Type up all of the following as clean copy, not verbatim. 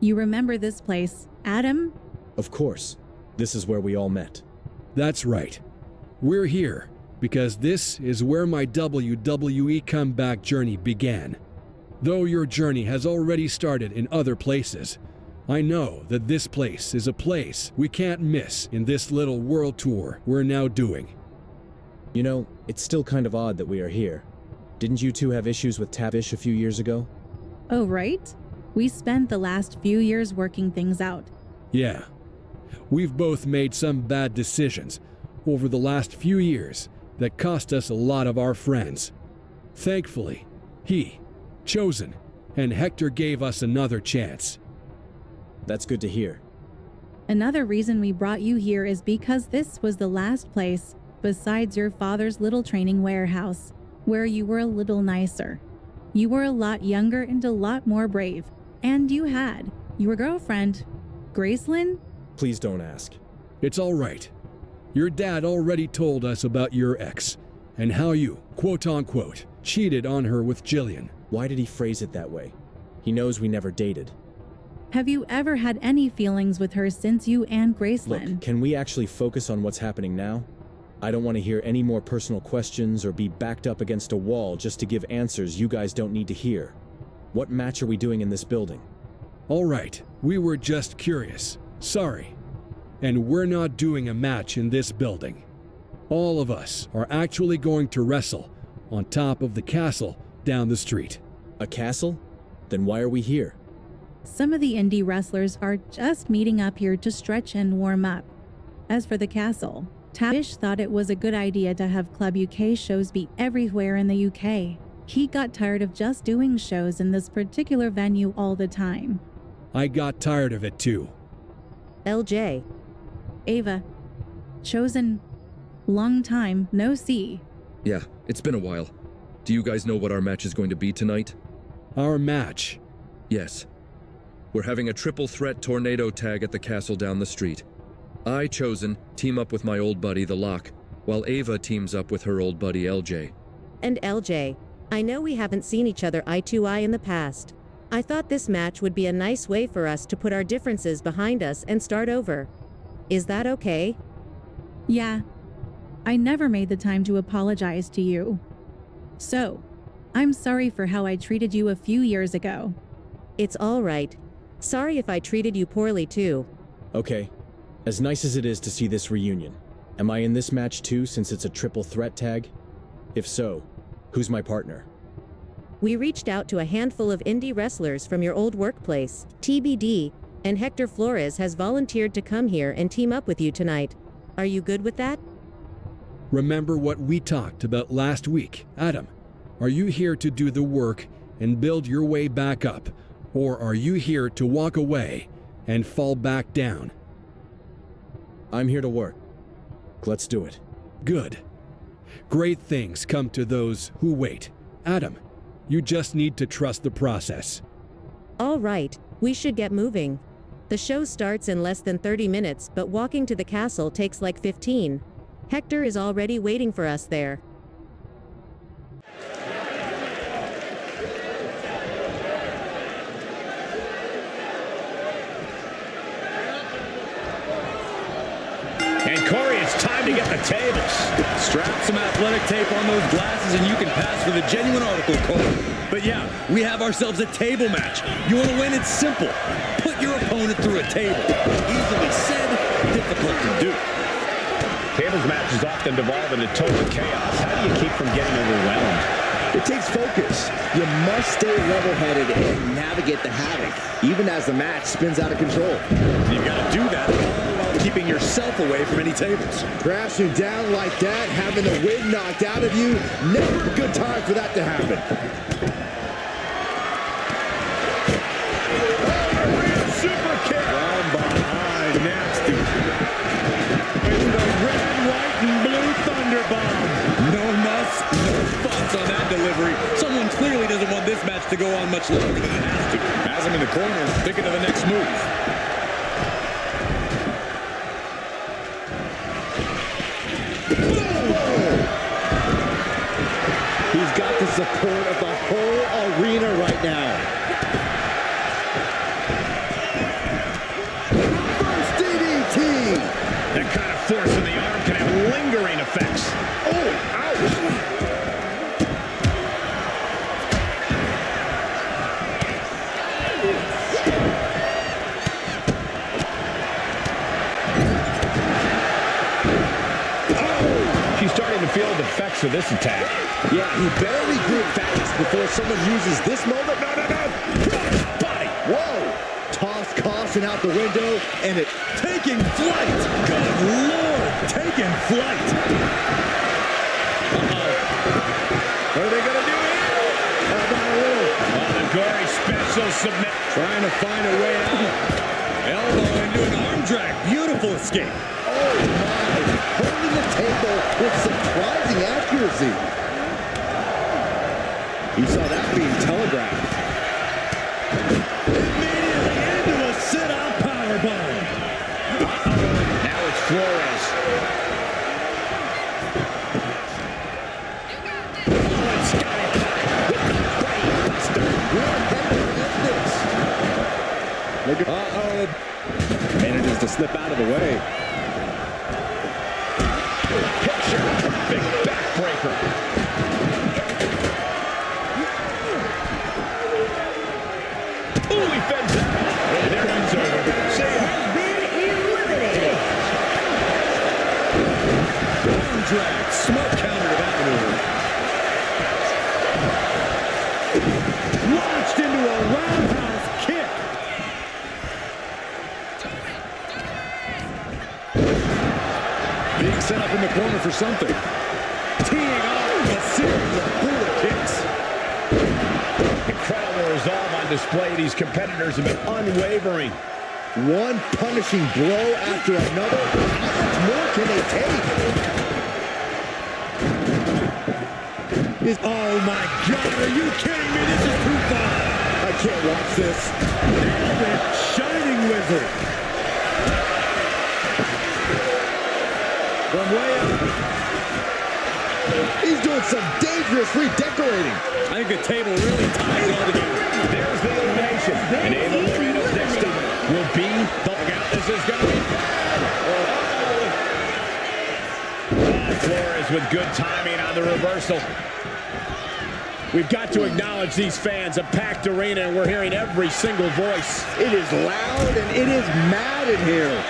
You remember this place, Adam? Of course. This is where we all met. That's right. We're here because this is where my WWE comeback journey began. Though your journey has already started in other places, I know that this place is a place we can't miss in this little world tour we're now doing. You know, it's still kind of odd that we are here. Didn't you two have issues with Tavish a few years ago? Oh, right? We spent the last few years working things out. Yeah. We've both made some bad decisions over the last few years that cost us a lot of our friends. Thankfully, he, Chosen, and Hector gave us another chance. That's good to hear. Another reason we brought you here is because this was the last place, besides your father's little training warehouse, where you were a little nicer. You were a lot younger and a lot more brave. And you had your girlfriend, Gracelyn? Please don't ask. It's all right. Your dad already told us about your ex, and how you, quote-unquote, cheated on her with Jillian. Why did he phrase it that way? He knows we never dated. Have you ever had any feelings with her since you and Gracelyn? Look, can we actually focus on what's happening now? I don't want to hear any more personal questions or be backed up against a wall just to give answers you guys don't need to hear. What match are we doing in this building? All right, we were just curious. Sorry. And we're not doing a match in this building. All of us are actually going to wrestle on top of the castle down the street. A castle? Then why are we here? Some of the indie wrestlers are just meeting up here to stretch and warm up. As for the castle, Tavish thought it was a good idea to have Club UK shows be everywhere in the UK. He got tired of just doing shows in this particular venue all the time. I got tired of it too. LJ. Ava. Chosen. Long time, no see. Yeah, it's been a while. Do you guys know what our match is going to be tonight? Our match? Yes. We're having a triple threat tornado tag at the castle down the street. I, Chosen, team up with my old buddy, The Lock, while Ava teams up with her old buddy, LJ. And LJ, I know we haven't seen each other eye to eye in the past. I thought this match would be a nice way for us to put our differences behind us and start over. Is that okay? Yeah. I never made the time to apologize to you. So, I'm sorry for how I treated you a few years ago. It's all right. Sorry if I treated you poorly too. Okay. As nice as it is to see this reunion, am I in this match too since it's a triple threat tag? If so, who's my partner? We reached out to a handful of indie wrestlers from your old workplace, TBD, and Hector Flores has volunteered to come here and team up with you tonight. Are you good with that? Remember what we talked about last week, Adam? Are you here to do the work and build your way back up, or are you here to walk away and fall back down? I'm here to work. Let's do it. Good. Great things come to those who wait. Adam, you just need to trust the process. All right, we should get moving. The show starts in less than 30 minutes, but walking to the castle takes like 15. Hector is already waiting for us there. And Corey, it's time to get the tables. Strap some athletic tape on those glasses and you can pass for the genuine article, Cole. But yeah, we have ourselves a table match. You want to win? It's simple. Put your opponent through a table. Easily said, difficult to do. Tables matches often devolve into total chaos. How do you keep from getting overwhelmed? It takes focus. You must stay level-headed and navigate the havoc, even as the match spins out of control. You've got to do that all while keeping yourself away from any tables. Crashing down like that, having the wind knocked out of you, never a good time for that to happen. Super kick. From behind, nasty. It's the red, white, and blue thunder bomb. No muss, no fuss on that delivery. Someone clearly doesn't want this match to go on much longer than it has to. Has him in the corner, thinking of the next move. He's got the support of the whole arena right now. with this attack. Yeah, he better regroup fast before someone uses this moment. No. Body. Whoa! Toss caution out the window, and it Taking flight. Good Lord. Taking flight. What are they going to do here? How about a little? Oh, the gory special submit. Trying to find a way out. Elbow into an arm drag. Beautiful escape. Oh, my. Holding the table with surprising accuracy. You saw that being telegraphed. Immediately into a sit-out powerbomb. Now it's Flores. Uh-oh. Manages to slip out of the way. Picture perfect backbreaker. Ooh, he fends out. And there one's over. Arm drag. Smart counter to that maneuver. Launched into a roundhouse kick. Being set up in the corner for something. Teeing off a series of brutal kicks. Incredible resolve on display. These competitors have been unwavering. One punishing blow after another. How much more can they take? Oh my God, are you kidding me? This is too far. I can't watch this. Nailed it. Shining Wizard. From way up. He's doing some dangerous redecorating. I think the table really ties all together. There's the elimination. And Ava Laredo's next up will be the out. This is going to be bad. Flores with good timing on the reversal. We've got to acknowledge these fans, a packed arena, and we're hearing every single voice. It is loud and it is mad in here.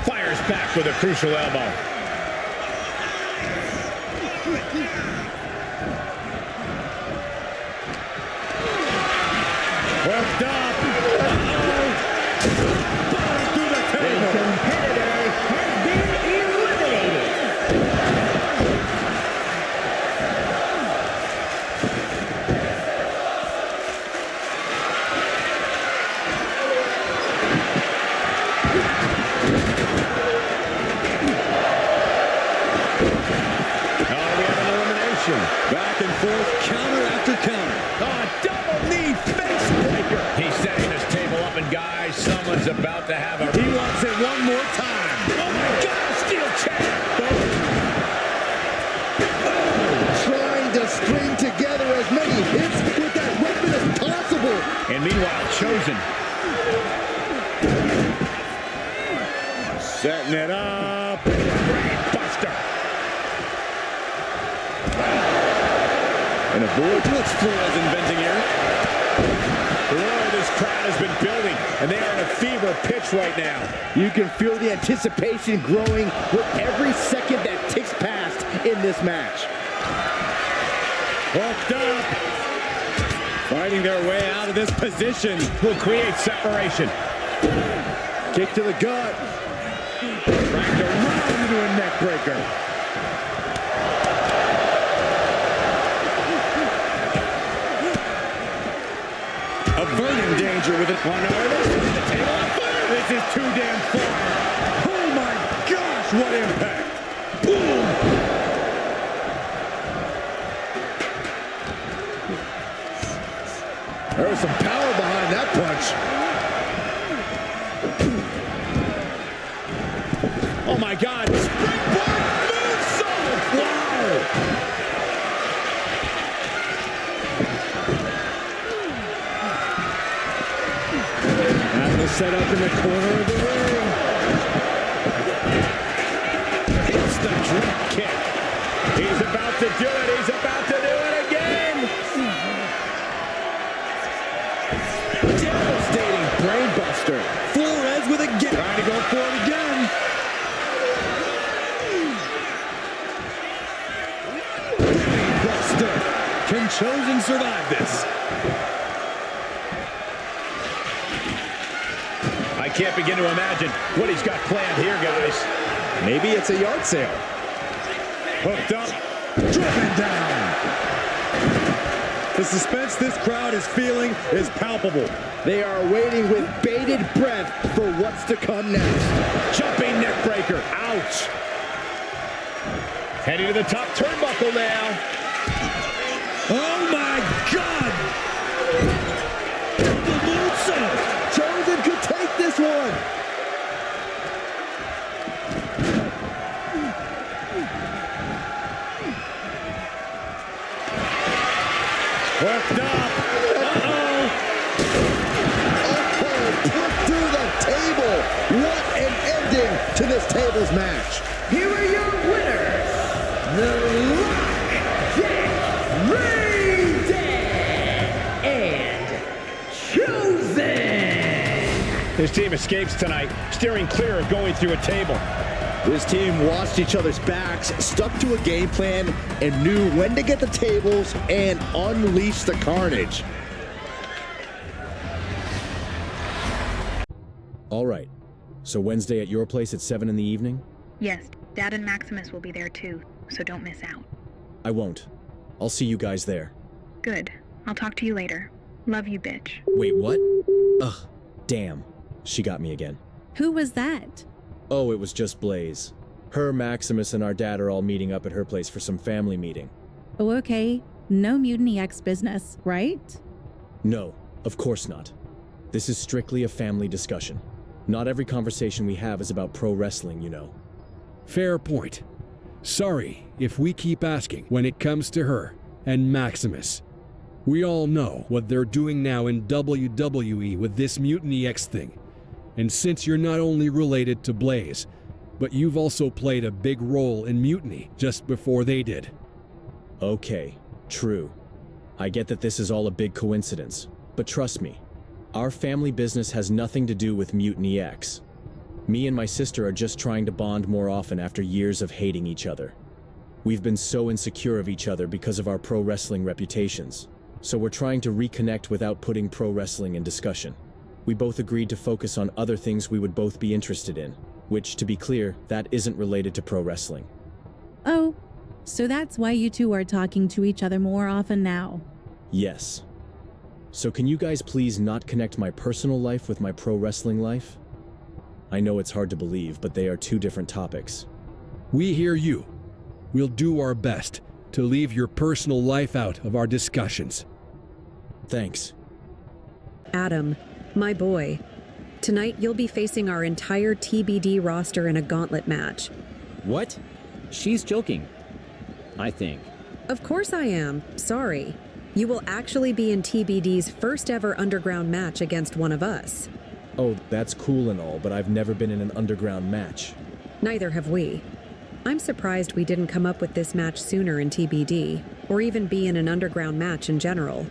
Fires back with a crucial elbow. Worked up. Bottom through the table. The competitor has been eliminated. Back and forth, counter after counter. Oh, double knee face breaker. He's setting this table up, and guys, someone's about to have a... He wants it one more time. Oh, my God, steel chair. Trying to string together as many hits with that weapon as possible. And meanwhile, Chosen. Setting it up. Buster. And avoid what's Flores inventing here. Boy, this crowd has been building, and they are in a fever pitch right now. You can feel the anticipation growing with every second that ticks past in this match. Hooked up. Fighting their way out of this position. Will create separation. Kick to the gut. Dragged around into a neck breaker. Averting danger with it. Oh, no, the table on fire. This is too damn far. Oh, my gosh, what impact. Boom. There was some power behind that punch. Oh, my God. Springboard moonsault. Wow. Set up in the corner of the ring. Hits the drop kick. He's about to do it. He's about to do it again. Devastating brainbuster. Flores with a get. Trying to go for it again. Chosen survived this. I can't begin to imagine what he's got planned here, guys. Maybe it's a yard sale. Hooked up. Driven down. The suspense this crowd is feeling is palpable. They are waiting with bated breath for what's to come next. Jumping neck breaker. Ouch. Heading to the top turnbuckle now. Oh my God! The moonsault! Chosen could take this one. Hooked up. Uh-oh. Oh, put through the table. What an ending to this tables match. Here are your winners, the and Chosen. His team escapes tonight, steering clear of going through a table. This team watched each other's backs, stuck to a game plan, and knew when to get the tables and unleash the carnage. All right. So Wednesday at your place at 7 in the evening? Yes, Dad and Maximus will be there too, so don't miss out. I won't. I'll see you guys there. Good. I'll talk to you later. Love you, bitch. Wait, what? Ugh, damn. She got me again. Who was that? Oh, it was just Blaze. Her, Maximus, and our dad are all meeting up at her place for some family meeting. Oh, okay. No Mutiny X business, right? No, of course not. This is strictly a family discussion. Not every conversation we have is about pro wrestling, you know. Fair point. Sorry if we keep asking when it comes to her and Maximus. We all know what they're doing now in WWE with this Mutiny X thing. And since you're not only related to Blaze, but you've also played a big role in Mutiny just before they did. Okay, true. I get that this is all a big coincidence, but trust me, our family business has nothing to do with Mutiny X. Me and my sister are just trying to bond more often after years of hating each other. We've been so insecure of each other because of our pro wrestling reputations, so we're trying to reconnect without putting pro wrestling in discussion. We both agreed to focus on other things we would both be interested in, which, to be clear, that isn't related to pro wrestling. Oh, so that's why you two are talking to each other more often now. Yes. So can you guys please not connect my personal life with my pro wrestling life? I know it's hard to believe, but they are two different topics. We hear you. We'll do our best to leave your personal life out of our discussions. Thanks. Adam, my boy, tonight you'll be facing our entire TBD roster in a gauntlet match. What? She's joking. I think. Of course I am. Sorry. You will actually be in TBD's first ever underground match against one of us. Oh, that's cool and all, but I've never been in an underground match. Neither have we. I'm surprised we didn't come up with this match sooner in TBD, or even be in an underground match in general.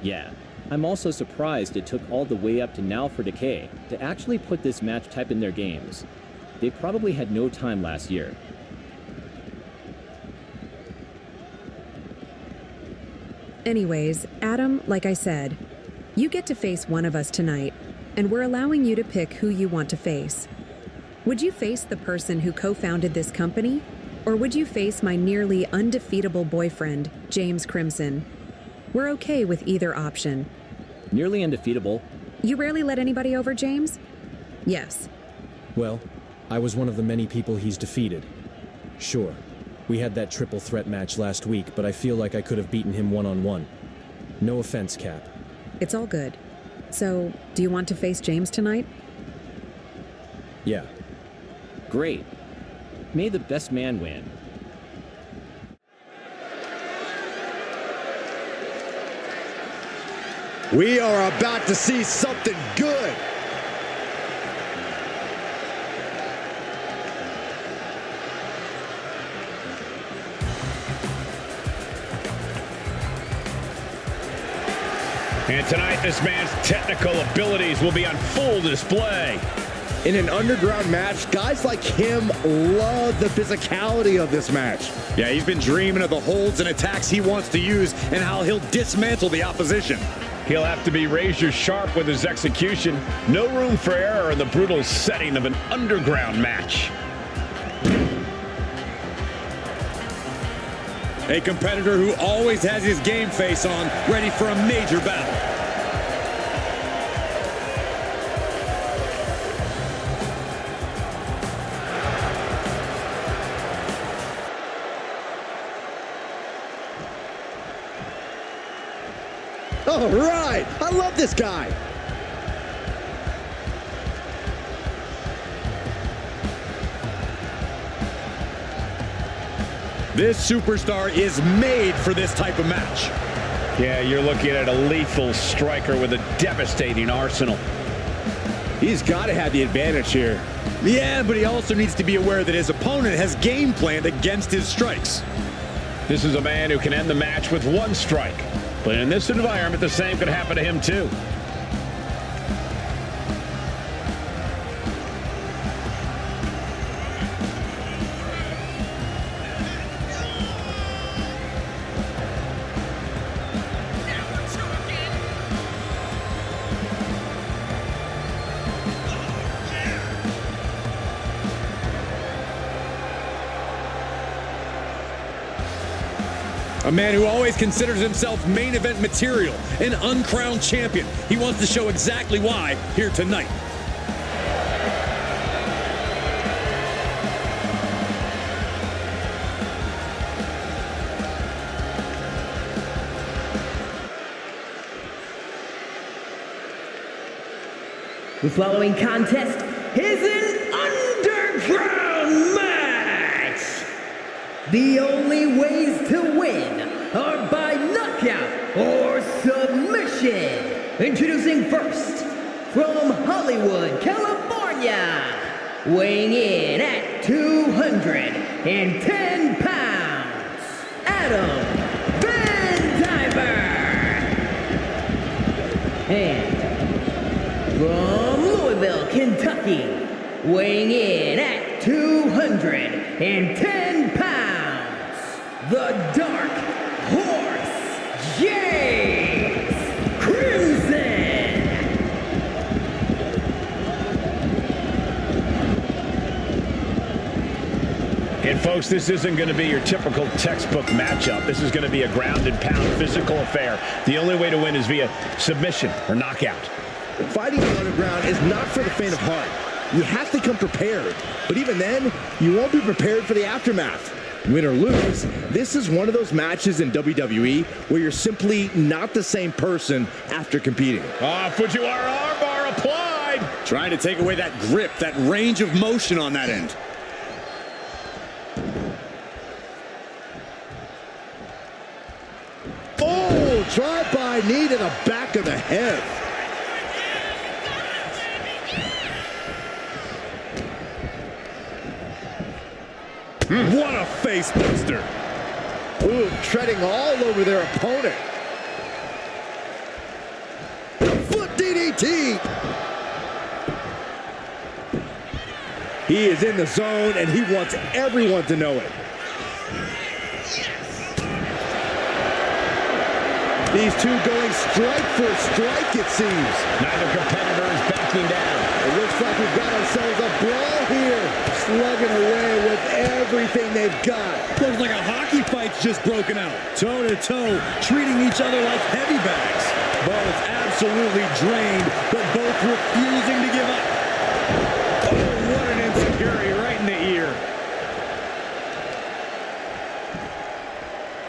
Yeah. I'm also surprised it took all the way up to now for Decay to actually put this match type in their games. They probably had no time last year. Anyways, Adam, like I said, you get to face one of us tonight, and we're allowing you to pick who you want to face. Would you face the person who co-founded this company? Or would you face my nearly undefeatable boyfriend, James Crimson? We're okay with either option. Nearly undefeatable. You rarely let anybody over, James? Yes. Well, I was one of the many people he's defeated. Sure, we had that triple threat match last week, but I feel like I could have beaten him one-on-one. No offense, Cap. It's all good. So, do you want to face James tonight? Yeah. Great. May the best man win. We are about to see something good. And tonight, this man's technical abilities will be on full display. In an underground match, guys like him love the physicality of this match. Yeah, he's been dreaming of the holds and attacks he wants to use and how he'll dismantle the opposition. He'll have to be razor sharp with his execution. No room for error in the brutal setting of an underground match. A competitor who always has his game face on, ready for a major battle. All right, I love this guy. This superstar is made for this type of match. Yeah, you're looking at a lethal striker with a devastating arsenal. He's got to have the advantage here. Yeah, but he also needs to be aware that his opponent has game planned against his strikes. This is a man who can end the match with one strike. But in this environment, the same could happen to him too. A man who always considers himself main event material, an uncrowned champion. He wants to show exactly why here tonight. The following contest is an underground match. The only ways to win are by knockout or submission. Introducing first, from Hollywood, California, weighing in at 210 pounds, Adam Van Diver. And from Louisville, Kentucky, weighing in at 210 pounds, the Dark Horse, James Crimson. And folks, this isn't going to be your typical textbook matchup. This is going to be a ground and pound physical affair. The only way to win is via submission or knockout. Fighting the underground is not for the faint of heart. You have to come prepared. But even then, you won't be prepared for the aftermath. Win or lose, this is one of those matches in WWE where you're simply not the same person after competing. Fujiwara armbar applied. Trying to take away that grip, that range of motion on that end. Oh, drive-by knee to the back of the head. What a face buster. Ooh, treading all over their opponent. Foot DDT. He is in the zone and he wants everyone to know it. These two going strike for strike, it seems. Neither competitor is backing down. It looks like we've got ourselves a brawl here. Slugging away with everything they've got. Looks like a hockey fight's just broken out. Toe to toe, treating each other like heavy bags. Both absolutely drained, but both refusing to give up. Oh, what an insecurity right in the ear.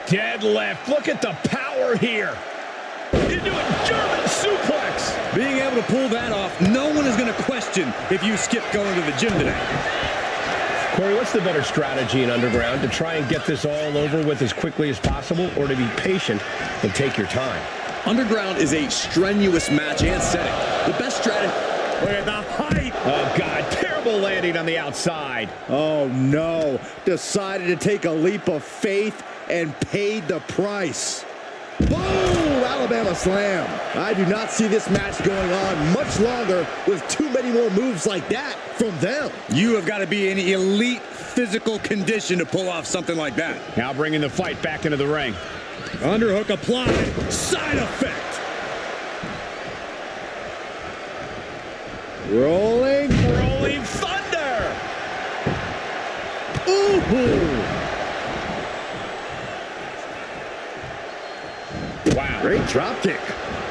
Deadlift. Look at the power here. Into a German suplex. Being able to pull that off, no one is going to question if you skip going to the gym today. Corey, what's the better strategy in Underground? To try and get this all over with as quickly as possible, or to be patient and take your time? Underground is a strenuous match and setting. The best strategy... Look at the height. Oh, God. Terrible landing on the outside. Oh, no. Decided to take a leap of faith and paid the price. Boom! Alabama Slam. I do not see this match going on much longer with too many more moves like that from them. You have got to be in elite physical condition to pull off something like that. Now bringing the fight back into the ring. Underhook applied. Side effect. Rolling thunder. Ooh. Wow. Great drop kick.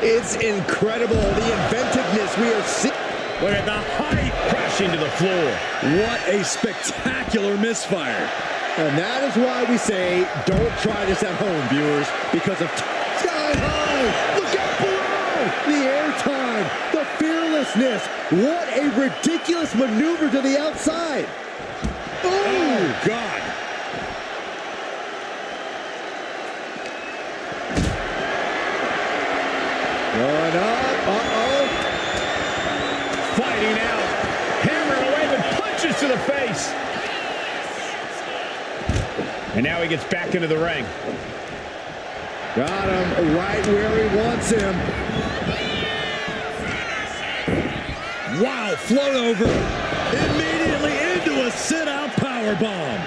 It's incredible, the inventiveness we are seeing. Look at the height crashing to the floor. What a spectacular misfire. And that is why we say, don't try this at home, viewers, because of sky high. Look out below. The airtime, the fearlessness. What a ridiculous maneuver to the outside. Oh, God. Going up. Uh-oh. Fighting out. Hammering away with punches to the face. And now he gets back into the ring. Got him right where he wants him. Wow, float over. Immediately into a sit-out powerbomb.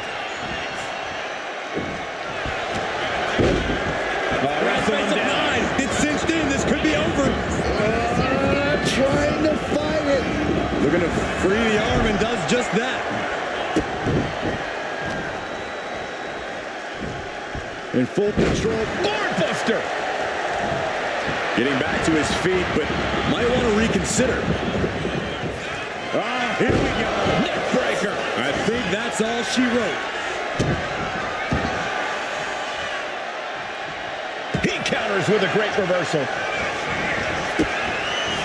It's cinched in. This could be over. Trying to fight it. Looking to free the arm and does just that. In full control. Board buster. Getting back to his feet, but might want to reconsider. Ah, here we go. Neck breaker. I think that's all she wrote. He counters with a great reversal.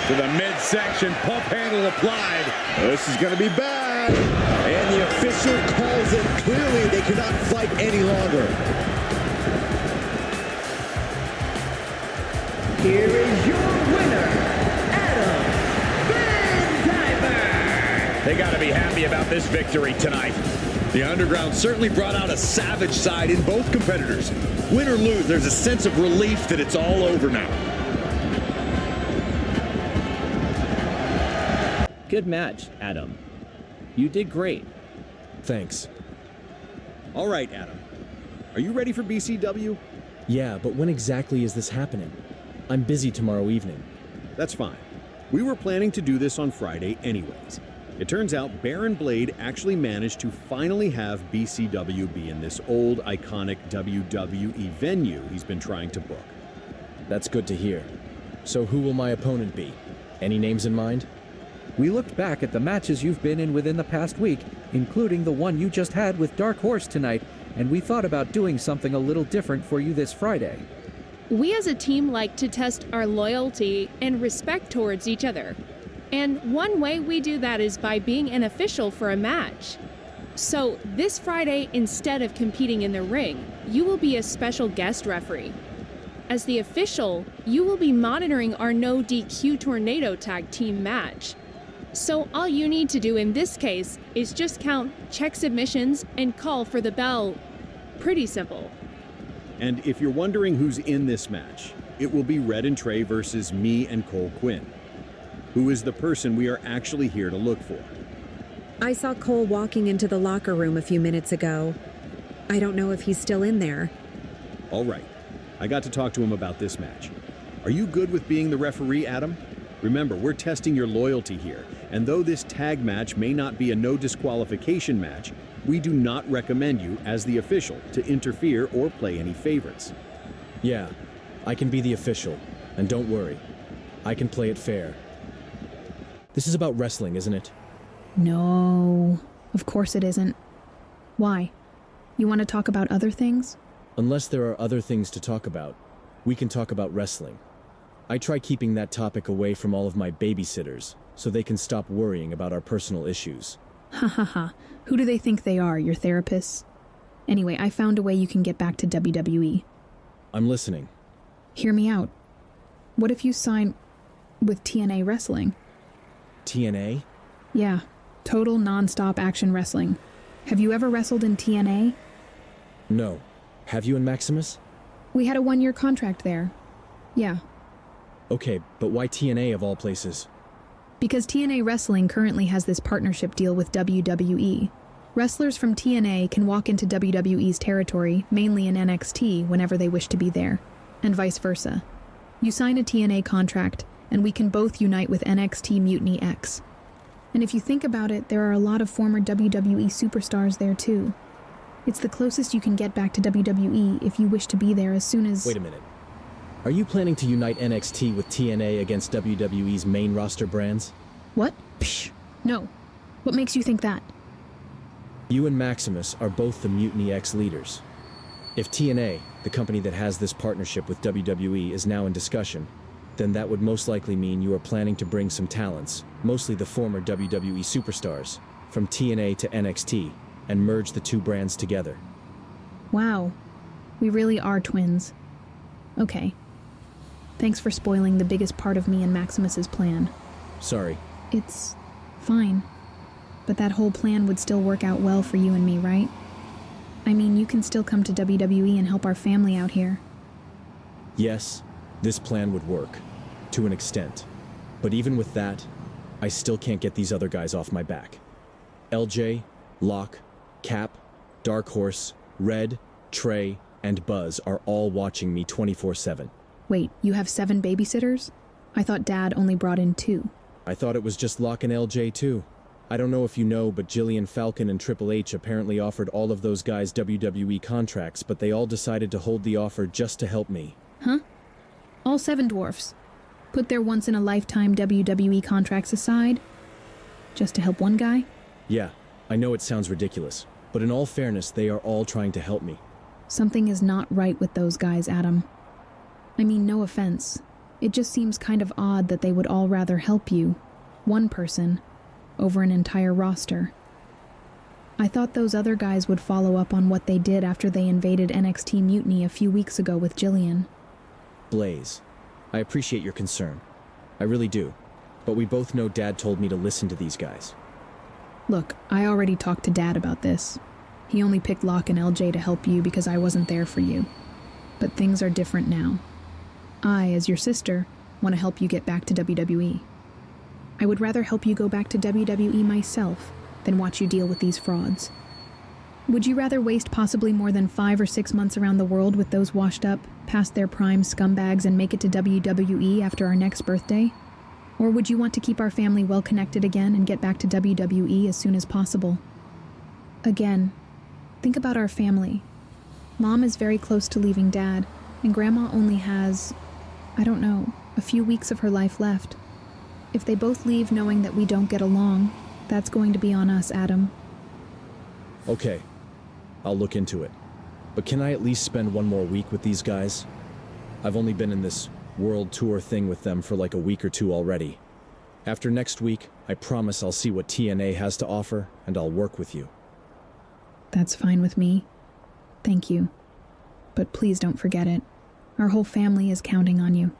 To the midsection, pump handle applied. This is going to be bad. And the official calls it. Clearly, they cannot fight any longer. Here is your winner, Adam Van Diver. They got to be happy about this victory tonight. The Underground certainly brought out a savage side in both competitors. Win or lose, there's a sense of relief that it's all over now. Good match, Adam. You did great. Thanks. All right, Adam. Are you ready for BCW? Yeah, but when exactly is this happening? I'm busy tomorrow evening. That's fine. We were planning to do this on Friday anyways. It turns out Baron Blade actually managed to finally have BCW be in this old, iconic WWE venue he's been trying to book. That's good to hear. So who will my opponent be? Any names in mind? We looked back at the matches you've been in within the past week, including the one you just had with Dark Horse tonight, and we thought about doing something a little different for you this Friday. We as a team like to test our loyalty and respect towards each other. And one way we do that is by being an official for a match. So this Friday, instead of competing in the ring, you will be a special guest referee. As the official, you will be monitoring our no DQ tornado tag team match. So all you need to do in this case is just count, check submissions, and call for the bell. Pretty simple. And if you're wondering who's in this match, it will be Red and Trey versus me and Cole Quinn. Who is the person we are actually here to look for? I saw Cole walking into the locker room a few minutes ago. I don't know if he's still in there. All right. I got to talk to him about this match. Are you good with being the referee, Adam? Remember, we're testing your loyalty here, and though this tag match may not be a no disqualification match, we do not recommend you, as the official, to interfere or play any favorites. Yeah, I can be the official, and don't worry, I can play it fair. This is about wrestling, isn't it? No, of course it isn't. Why? You want to talk about other things? Unless there are other things to talk about, we can talk about wrestling. I try keeping that topic away from all of my babysitters, so they can stop worrying about our personal issues. Ha ha ha. Who do they think they are, your therapists? Anyway, I found a way you can get back to WWE. I'm listening. Hear me out. What if you sign with TNA Wrestling? TNA? Yeah, total non-stop action wrestling. Have you ever wrestled in TNA? No. Have you and Maximus? We had a 1-year contract there. Yeah, Okay, but why TNA of all places? Because TNA Wrestling currently has this partnership deal with WWE. Wrestlers from TNA can walk into WWE's territory, mainly in NXT, whenever they wish to be there, and vice versa. You sign a TNA contract, and we can both unite with NXT Mutiny X. And if you think about it, there are a lot of former WWE superstars there too. It's the closest you can get back to WWE if you wish to be there as soon as— Wait a minute. Are you planning to unite NXT with TNA against WWE's main roster brands? What? Psh, no. What makes you think that? You and Maximus are both the Mutiny X leaders. If TNA, the company that has this partnership with WWE, is now in discussion, then that would most likely mean you are planning to bring some talents, mostly the former WWE Superstars, from TNA to NXT, and merge the two brands together. Wow. We really are twins. Okay. Thanks for spoiling the biggest part of me and Maximus's plan. Sorry. It's fine. But that whole plan would still work out well for you and me, right? I mean, you can still come to WWE and help our family out here. Yes, this plan would work, to an extent. But even with that, I still can't get these other guys off my back. LJ, Locke, Cap, Dark Horse, Red, Trey, and Buzz are all watching me 24/7. Wait, you have 7 babysitters? I thought Dad only brought in 2. I thought it was just Locke and LJ too. I don't know if you know, but Jillian Falkon and Triple H apparently offered all of those guys WWE contracts, but they all decided to hold the offer just to help me. Huh? All 7 dwarfs put their once-in-a-lifetime WWE contracts aside just to help one guy? Yeah, I know it sounds ridiculous, but in all fairness, they are all trying to help me. Something is not right with those guys, Adam. I mean, no offense. It just seems kind of odd that they would all rather help you, one person, over an entire roster. I thought those other guys would follow up on what they did after they invaded NXT Mutiny a few weeks ago with Jillian. Blaze, I appreciate your concern. I really do. But we both know Dad told me to listen to these guys. Look, I already talked to Dad about this. He only picked Locke and LJ to help you because I wasn't there for you. But things are different now. I, as your sister, want to help you get back to WWE. I would rather help you go back to WWE myself than watch you deal with these frauds. Would you rather waste possibly more than 5 or 6 months around the world with those washed up, past their prime scumbags and make it to WWE after our next birthday? Or would you want to keep our family well connected again and get back to WWE as soon as possible? Again, think about our family. Mom is very close to leaving Dad, and Grandma only has, I don't know, a few weeks of her life left. If they both leave knowing that we don't get along, that's going to be on us, Adam. Okay, I'll look into it. But can I at least spend one more week with these guys? I've only been in this world tour thing with them for like a week or 2 already. After next week, I promise I'll see what TNA has to offer, and I'll work with you. That's fine with me. Thank you. But please don't forget it. Our whole family is counting on you.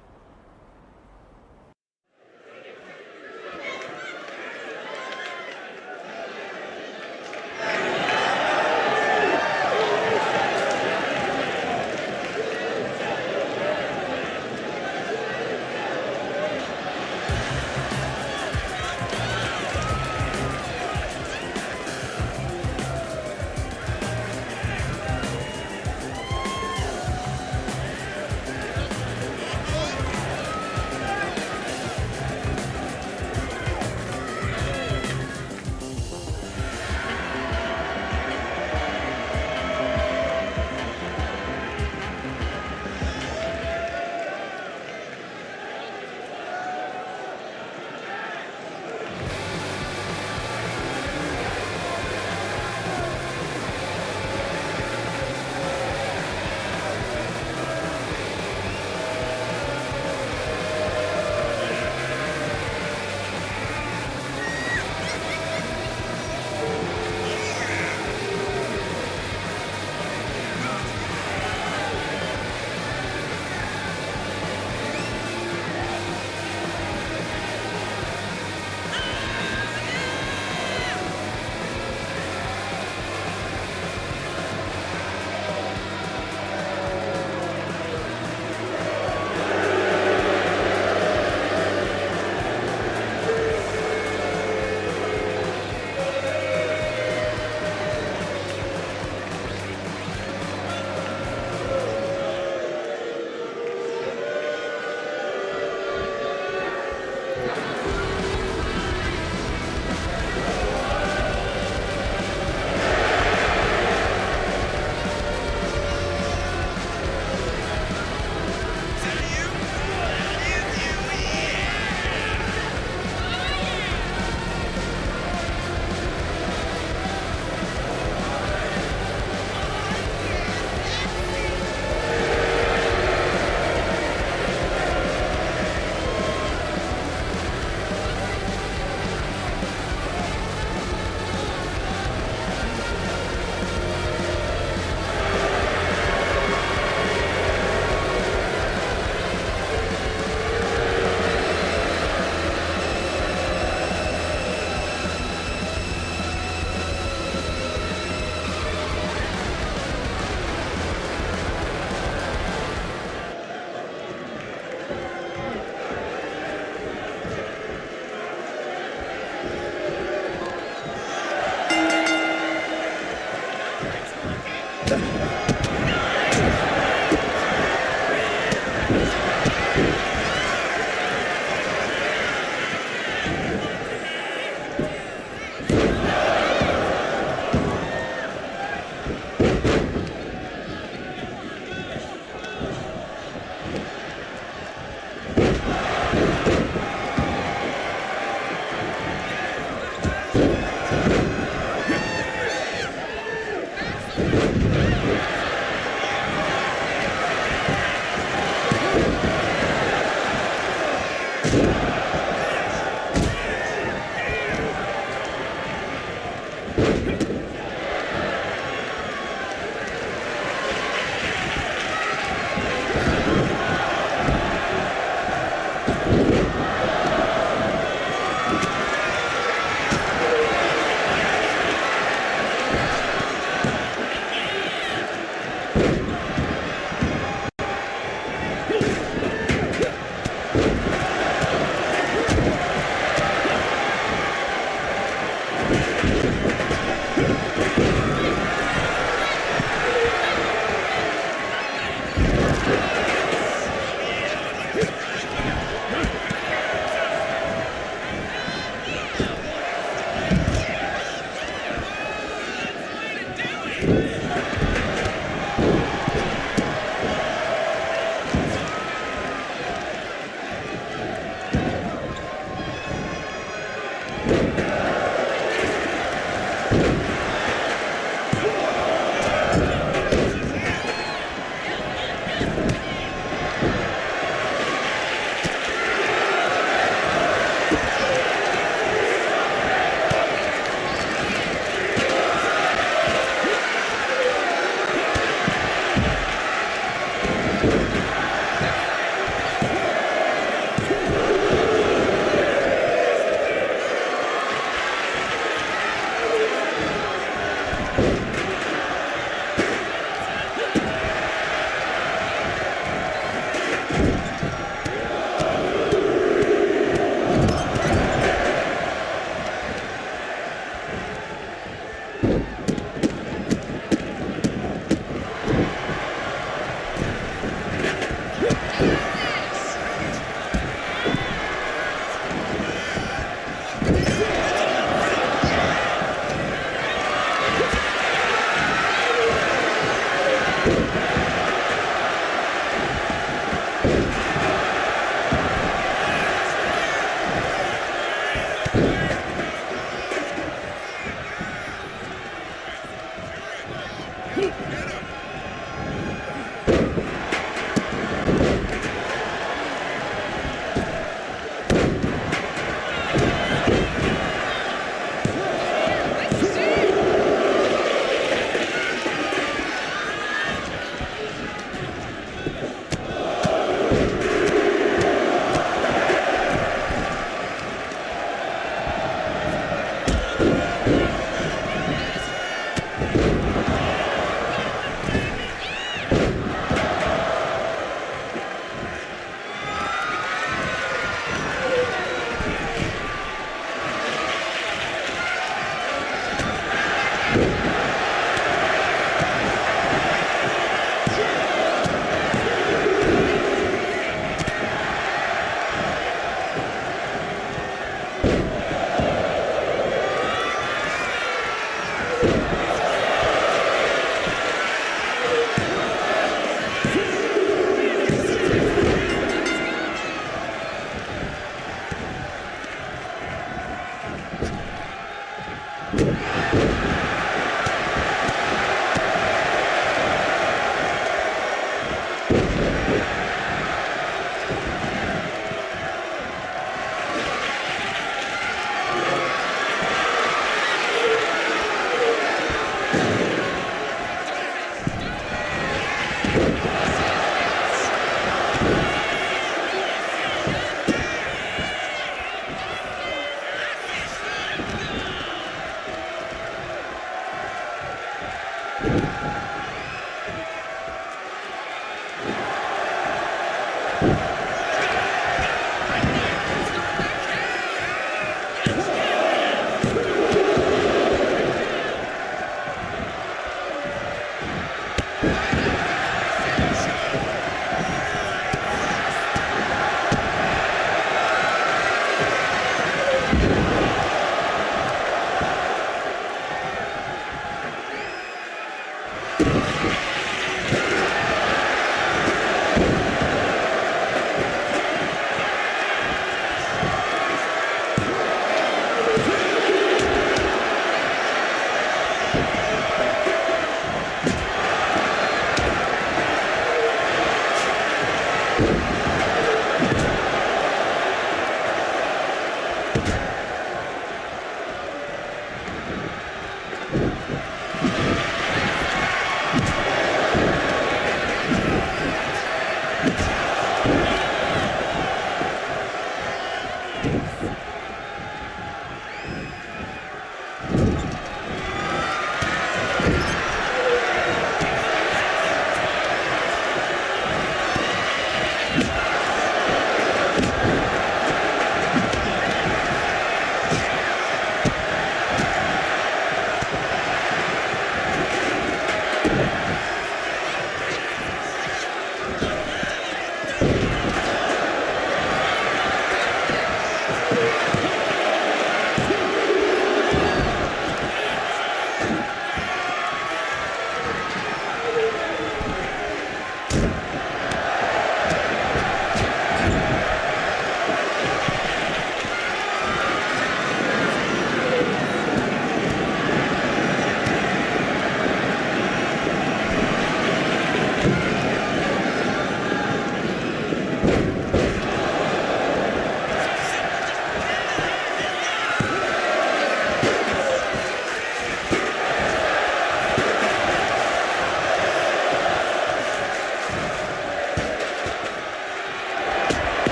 Thank you.